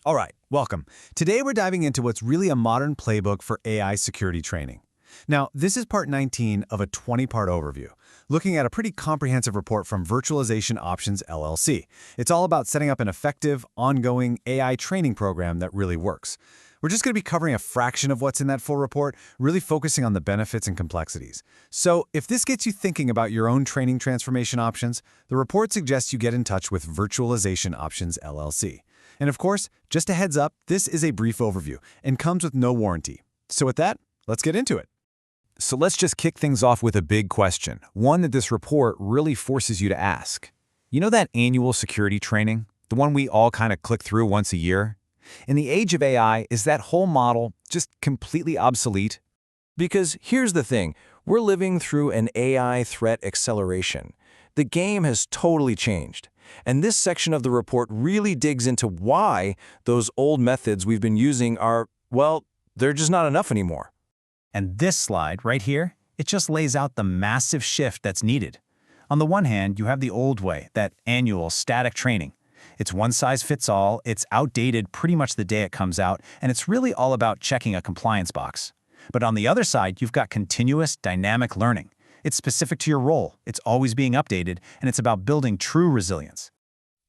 All right, welcome. Today we're diving into what's really a modern playbook for AI security training. Now, this is part 19 of a 20-part overview, looking at a pretty comprehensive report from Virtualization Options LLC. It's all about setting up an effective, ongoing AI training program that really works. We're just going to be covering a fraction of what's in that full report, really focusing on the benefits and complexities. So if this gets you thinking about your own training transformation options, the report suggests you get in touch with Virtualization Options LLC. And of course, just a heads up, this is a brief overview and comes with no warranty. So with that, let's get into it. So let's just kick things off with a big question, one that this report really forces you to ask. You know that annual security training, the one we all kind of click through once a year? In the age of AI, is that whole model just completely obsolete? Because here's the thing, we're living through an AI threat acceleration. The game has totally changed. And this section of the report really digs into why those old methods we've been using are, well, they're just not enough anymore. And this slide right here, it just lays out the massive shift that's needed. On the one hand, you have the old way, that annual static training. It's one size fits all, it's outdated pretty much the day it comes out, and it's really all about checking a compliance box. But on the other side, you've got continuous dynamic learning. It's specific to your role, it's always being updated, and it's about building true resilience.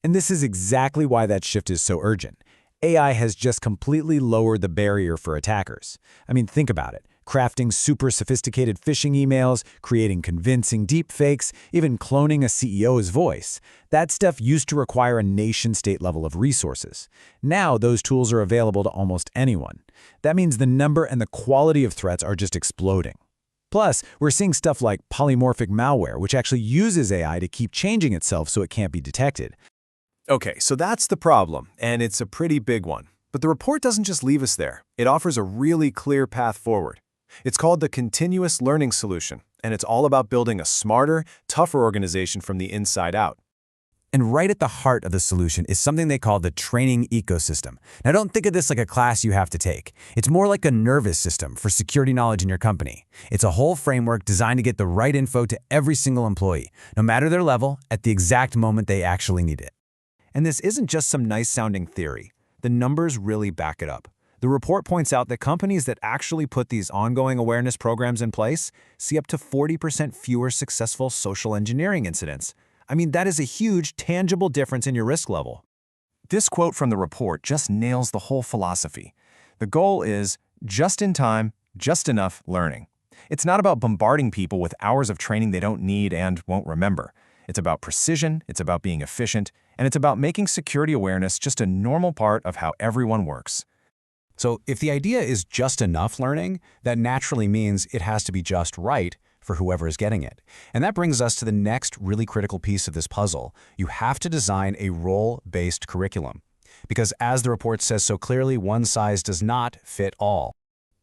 And this is exactly why that shift is so urgent. AI has just completely lowered the barrier for attackers. I mean, think about it. Crafting super sophisticated phishing emails, creating convincing deepfakes, even cloning a CEO's voice. That stuff used to require a nation-state level of resources. Now, those tools are available to almost anyone. That means the number and the quality of threats are just exploding. Plus, we're seeing stuff like polymorphic malware, which actually uses AI to keep changing itself so it can't be detected. Okay, so that's the problem, and it's a pretty big one. But the report doesn't just leave us there. It offers a really clear path forward. It's called the Continuous Learning Solution, and it's all about building a smarter, tougher organization from the inside out. And right at the heart of the solution is something they call the training ecosystem. Now, don't think of this like a class you have to take. It's more like a nervous system for security knowledge in your company. It's a whole framework designed to get the right info to every single employee, no matter their level, at the exact moment they actually need it. And this isn't just some nice-sounding theory. The numbers really back it up. The report points out that companies that actually put these ongoing awareness programs in place see up to 40% fewer successful social engineering incidents. I mean, that is a huge, tangible difference in your risk level. This quote from the report just nails the whole philosophy. The goal is just in time, just enough learning. It's not about bombarding people with hours of training they don't need and won't remember. It's about precision, it's about being efficient, and it's about making security awareness just a normal part of how everyone works. So if the idea is just enough learning, that naturally means it has to be just right for whoever is getting it. And that brings us to the next really critical piece of this puzzle. You have to design a role-based curriculum. Because as the report says so clearly, one size does not fit all.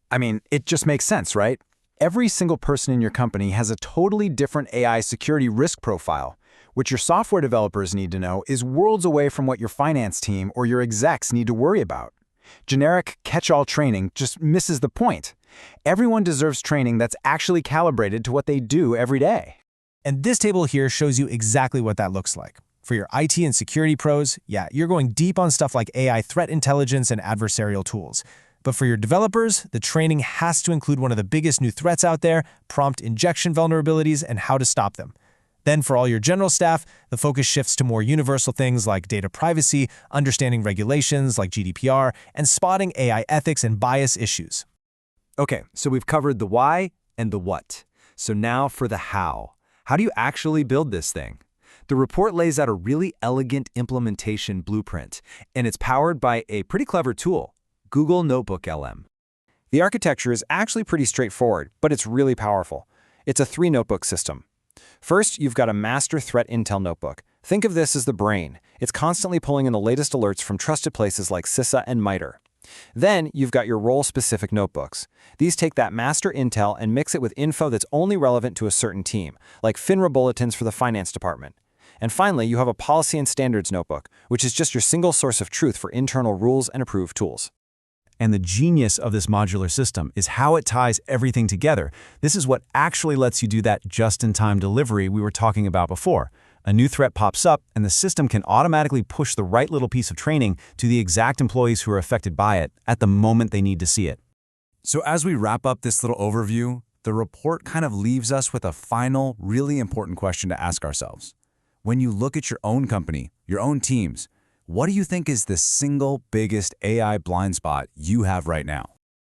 I mean, it just makes sense, right? Every single person in your company has a totally different AI security risk profile. What your software developers need to know is worlds away from what your finance team or your execs need to worry about. Generic catch-all training just misses the point. Everyone deserves training that's actually calibrated to what they do every day. And this table here shows you exactly what that looks like. For your IT and security pros, yeah, you're going deep on stuff like AI threat intelligence and adversarial tools. But for your developers, the training has to include one of the biggest new threats out there, prompt injection vulnerabilities, and how to stop them. Then for all your general staff, the focus shifts to more universal things like data privacy, understanding regulations like GDPR, and spotting AI ethics and bias issues. Okay, so we've covered the why and the what. So now for the how. How do you actually build this thing? The report lays out a really elegant implementation blueprint, and it's powered by a pretty clever tool, Google Notebook LM. The architecture is actually pretty straightforward, but it's really powerful. It's a 3-notebook system. First, you've got a master threat intel notebook. Think of this as the brain. It's constantly pulling in the latest alerts from trusted places like CISA and MITRE. Then, you've got your role-specific notebooks. These take that master intel and mix it with info that's only relevant to a certain team, like FINRA bulletins for the finance department. And finally, you have a policy and standards notebook, which is just your single source of truth for internal rules and approved tools. And the genius of this modular system is how it ties everything together. This is what actually lets you do that just-in-time delivery we were talking about before. A new threat pops up, and the system can automatically push the right little piece of training to the exact employees who are affected by it at the moment they need to see it. So as we wrap up this little overview, the report kind of leaves us with a final, really important question to ask ourselves. When you look at your own company, your own teams, what do you think is the single biggest AI blind spot you have right now?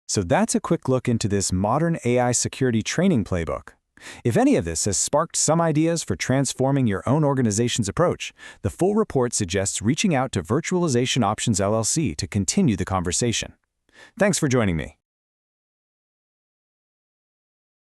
So that's a quick look into this modern AI security training playbook. If any of this has sparked some ideas for transforming your own organization's approach, the full report suggests reaching out to Virtualization Options LLC to continue the conversation. Thanks for joining me.